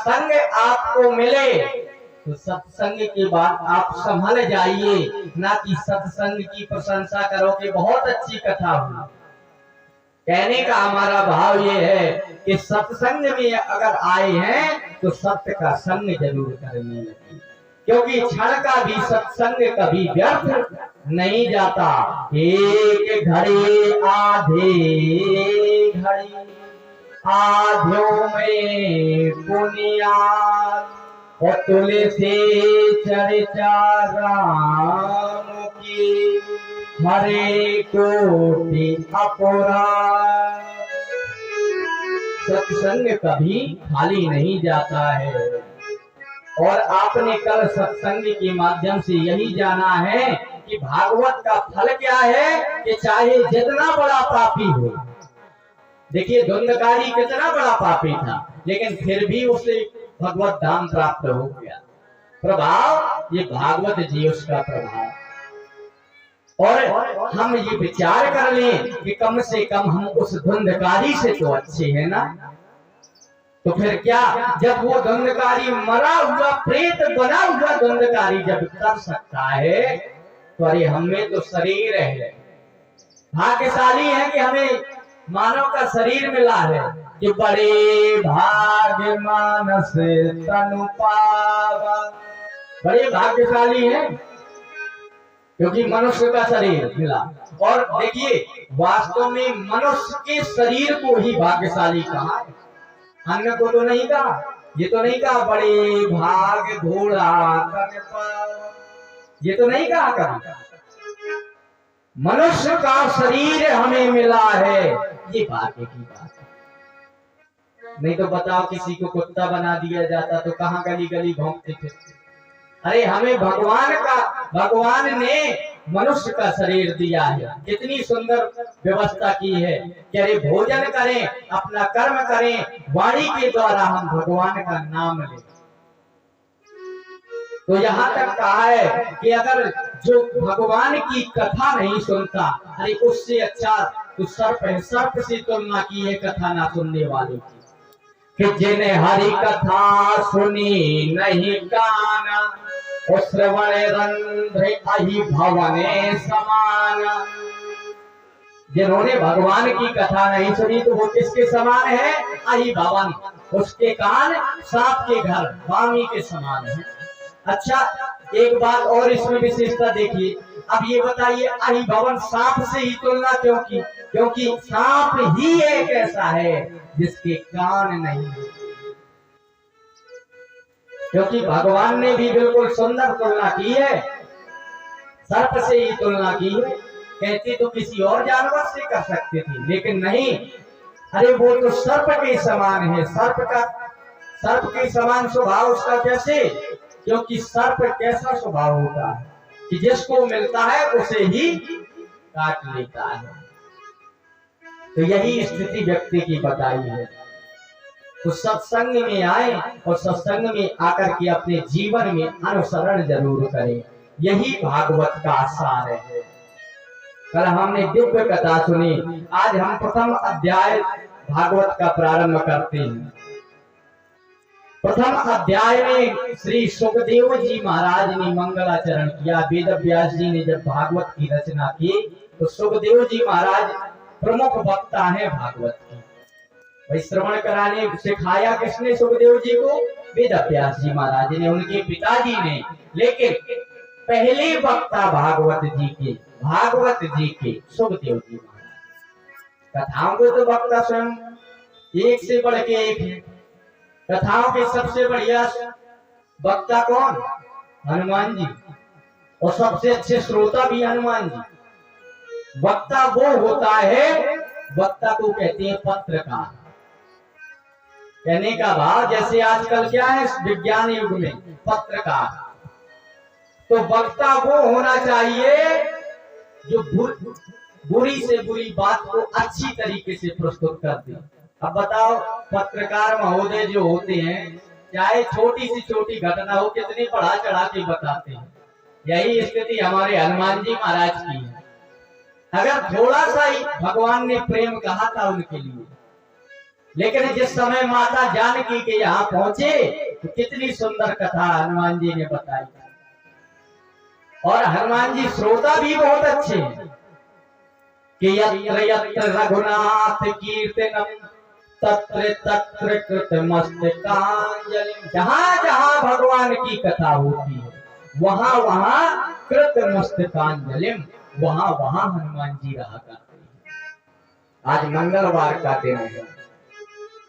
सत्संग आपको मिले तो सत्संग के बाद आप संभल जाइए, ना कि सत्संग की प्रशंसा करो कि बहुत अच्छी कथा हुई। कहने का हमारा भाव ये है कि सत्संग में अगर आए हैं तो सत्य का संग जरूर करने लगे, क्योंकि क्षण का भी सत्संग कभी व्यर्थ नहीं जाता। एक घड़ी आधे घड़ी आध्यों में पुनियाद और तुलसी चर्चा राम की हरे कोटि अपराध। सत्संग कभी खाली नहीं जाता है, और आपने कल सत्संग के माध्यम से यही जाना है कि भागवत का फल क्या है कि चाहे जितना बड़ा पापी हो, देखिए धुंधकारी कितना बड़ा पापी था, लेकिन फिर भी उसे भगवत धाम प्राप्त हो गया। प्रभाव ये भागवत जी उसका प्रभाव। और हम ये विचार कर लें कि कम से कम हम उस धुंधकारी से तो अच्छे हैं ना, तो फिर क्या, जब वो धुंधकारी मरा हुआ प्रेत बना हुआ धुंधकारी जब कर सकता है, तो अरे हमें तो शरीर है, भाग्यशाली है कि हमें मानव का शरीर मिला है कि बड़े भाग्य मानस तनु पावा। बड़े भाग्यशाली हैं क्योंकि मनुष्य का शरीर मिला। और देखिए वास्तव में मनुष्य के शरीर को ही भाग्यशाली कहा, अन्य को तो नहीं कहा। ये तो नहीं कहा बड़े भाग घोड़ा तन पावा, ये तो नहीं कहा कभी। मनुष्य का शरीर हमें मिला है, ये भाग्य की बात है। नहीं तो बताओ किसी को कुत्ता बना दिया जाता तो कहां गली गली भौंकते फिरते। अरे हमें भगवान ने मनुष्य का शरीर दिया है, कितनी सुंदर व्यवस्था की है कि अरे भोजन करें, अपना कर्म करें, वाणी के द्वारा हम भगवान का नाम लें। तो यहाँ तक कहा है कि अगर जो भगवान की कथा नहीं सुनता, अरे उससे अच्छा तो सर्प है, सर्प से तुलना की है कथा ना सुनने वाले की, कि जिन्हें हरि कथा सुनी नहीं गाना, और श्रवण रंध्र अहि भवने समान। जिन्होंने भगवान की कथा नहीं सुनी तो वो किसके समान है? अहि भवन, उसके कान सांप के घर वामी के समान है। अच्छा एक बात और इसमें विशेषता देखिए, अब ये बताइए अहि भवन सांप से ही तुलना क्यों की? क्योंकि सांप ही एक ऐसा है जिसके कान नहीं, क्योंकि भगवान ने भी बिल्कुल सुंदर तुलना की है, सर्प से ही तुलना की है। कहते तो किसी और जानवर से कर सकते थे, लेकिन नहीं, अरे वो तो सर्प के समान है। सर्प के समान स्वभाव उसका कैसे? क्योंकि सर्प कैसा स्वभाव होता है कि जिसको मिलता है उसे ही काट लेता है। तो यही स्थिति व्यक्ति की बताई है। तो सत्संग में आए और सत्संग में आकर के अपने जीवन में अनुसरण जरूर करें, यही भागवत का सार है। कल हमने दिव्य कथा सुनी, आज हम प्रथम अध्याय भागवत का प्रारंभ करते हैं। प्रथम अध्याय में श्री सुखदेव जी महाराज ने मंगलाचरण किया। वेद व्यास जी ने जब भागवत की रचना की तो सुखदेव जी महाराज प्रमुख वक्ता हैं भागवत के। भाई श्रवण कराने सिखाया किसने सुखदेव जी को? वेद व्यास जी महाराज ने, उनके पिताजी ने। लेकिन पहले वक्ता भागवत जी के सुखदेव जी महाराज। कथाओं के तो वक्ता स्वयं एक से बढ़ के एक है। कथाओं के सबसे बढ़िया वक्ता कौन? हनुमान जी। और सबसे अच्छे श्रोता भी हनुमान जी। वक्ता वो होता है, वक्ता को कहते हैं पत्रकार। कहने का भाव जैसे आजकल क्या है विज्ञान युग में पत्रकार, तो वक्ता वो होना चाहिए जो बुरी से बुरी बात को अच्छी तरीके से प्रस्तुत कर दे। अब बताओ पत्रकार महोदय जो होते हैं, चाहे छोटी सी छोटी घटना हो कितनी बढ़ा चढ़ा के बताते हैं। यही स्थिति हमारे हनुमान जी महाराज की है। अगर थोड़ा सा ही भगवान ने प्रेम कहा था उनके लिए, लेकिन जिस समय माता जानकी के यहाँ पहुंचे तो कितनी सुंदर कथा हनुमान जी ने बताई। और हनुमान जी श्रोता भी बहुत अच्छे हैं कि यत्र यत्र रघुनाथ कीर्तनम तत्र तत्र कृतमस्तकांजलि। जहां जहां भगवान की कथा होती है वहां वहां कृतमस्तकांजलि, वहां वहां हनुमान जी रहा करते हैं। आज मंगलवार का दिन है,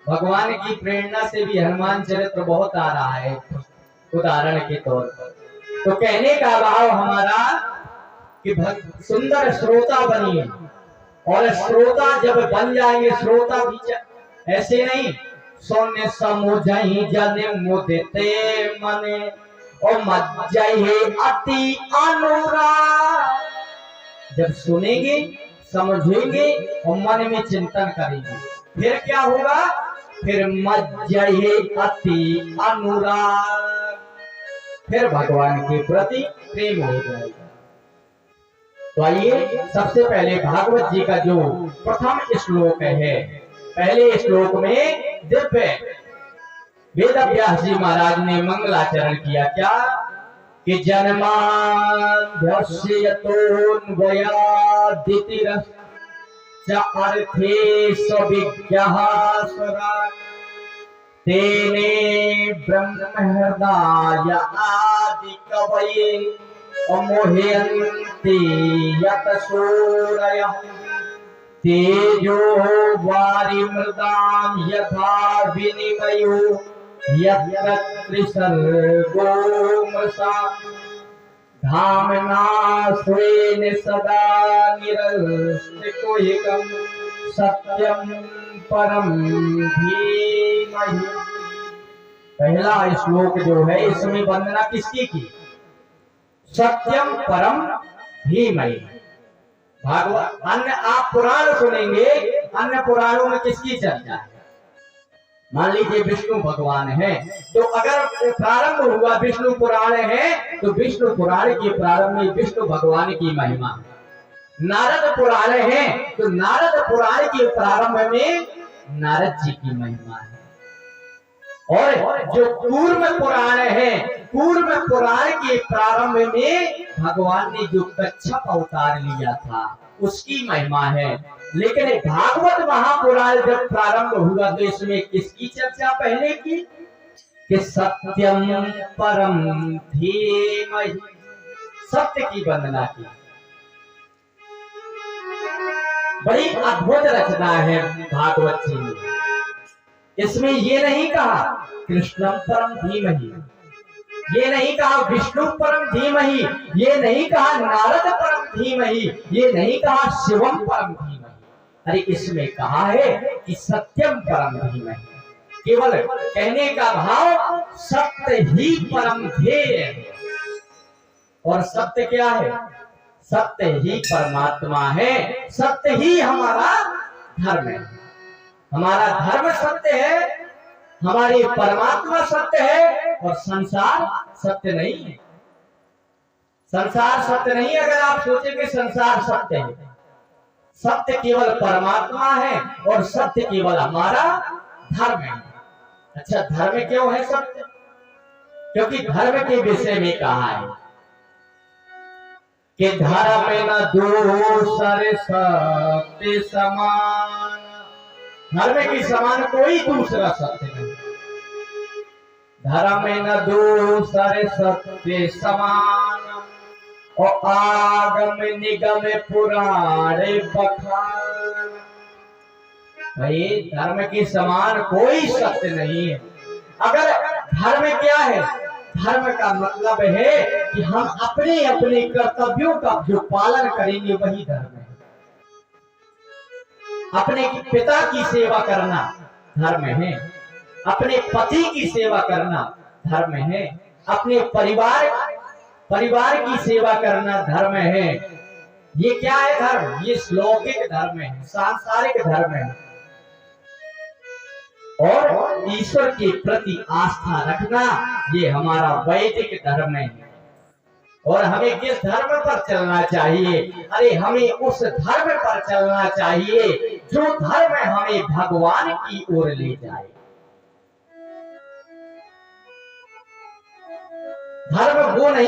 भगवान की प्रेरणा से भी हनुमान चरित्र बहुत आ रहा है उदाहरण के तौर पर। तो कहने का भाव हमारा कि सुंदर श्रोता बनिए, और श्रोता जब बन जाएंगे, श्रोता भी ऐसे नहीं सोने समुझई जन मुदते मने और मज्जहि अति अनुराग। जब सुनेंगे समझेंगे और मन में चिंतन करेंगे, फिर क्या होगा? फिर मज्जहि अति अनुराग, फिर भगवान के प्रति प्रेम हो जाएगा। तो आइए सबसे पहले भागवत जी का जो प्रथम श्लोक है, पहले श्लोक में दिव्य वेद व्यास जी महाराज ने मंगलाचरण किया। क्या कि तेने ब्रह्म हृदय आदि कवये मोहयन्ति यत सूरयः तेजो वारिमृदां यथा विनिमयो यत्र त्रिसर्गो मृषा धाम्ना स्वेन सदा निरस्तकुहिकं सत्यं परं धीमहि। पहला श्लोक जो है इसमें वंदना किसकी की? सत्यम परम धीमहि। भागवत अन्य आप पुराण सुनेंगे, अन्य पुराणों में किसकी चर्चा है? मान लीजिए विष्णु भगवान है, तो अगर प्रारंभ हुआ विष्णु पुराण है तो विष्णु पुराण के प्रारंभ में विष्णु भगवान की महिमा है। नारद पुराण है तो नारद पुराण के प्रारंभ में नारद जी की महिमा है। और जो कूर्म पुराण है, कूर्म पुराण के प्रारंभ में भगवान ने जो कच्छप अवतार लिया था उसकी महिमा है। लेकिन भागवत महापुराण जब प्रारंभ हुआ तो इसमें किसकी चर्चा पहले की? कि सत्यम परम धीमहि, सत्य की वंदना की। बड़ी अद्भुत रचना है भागवत जी में। इसमें ये नहीं कहा कृष्णम परम धीमहि, ये नहीं कहा विष्णु परम धीमहि, ये नहीं कहा नारद परम धीमहि, ये नहीं कहा शिवम परम धीमहि। अरे इसमें कहा है कि सत्यम परम धीमहि। केवल कहने का भाव सत्य ही परम ध्येय है। और सत्य क्या है? सत्य ही परमात्मा है, सत्य ही हमारा धर्म है। हमारा धर्म सत्य है, हमारी परमात्मा सत्य है, और संसार सत्य नहीं है। संसार सत्य नहीं। अगर आप सोचेंगे संसार सत्य है, सत्य केवल परमात्मा है और सत्य केवल हमारा धर्म है। अच्छा, धर्म क्यों है सत्य? क्योंकि धर्म के विषय में कहा है कि धर्म न दूसरे सत्य समान, धर्म के समान कोई दूसरा सत्य नहीं। धर्म न दूसरे सत्य समान और आगम निगम पुराण बखान। भाई धर्म के समान कोई सत्य नहीं है। अगर धर्म क्या है? धर्म का मतलब है कि हम अपने अपने कर्तव्यों का जो पालन करेंगे वही धर्म है। अपने पिता की सेवा करना धर्म है, अपने पति की सेवा करना धर्म है, अपने परिवार की सेवा करना धर्म है। ये क्या है धर्म? ये लौकिक धर्म है, सांसारिक धर्म है। और ईश्वर के प्रति आस्था रखना ये हमारा वैदिक धर्म है। और हमें किस धर्म पर चलना चाहिए? अरे हमें उस धर्म पर चलना चाहिए जो धर्म हमें भगवान की ओर ले जाए। धर्म वो नहीं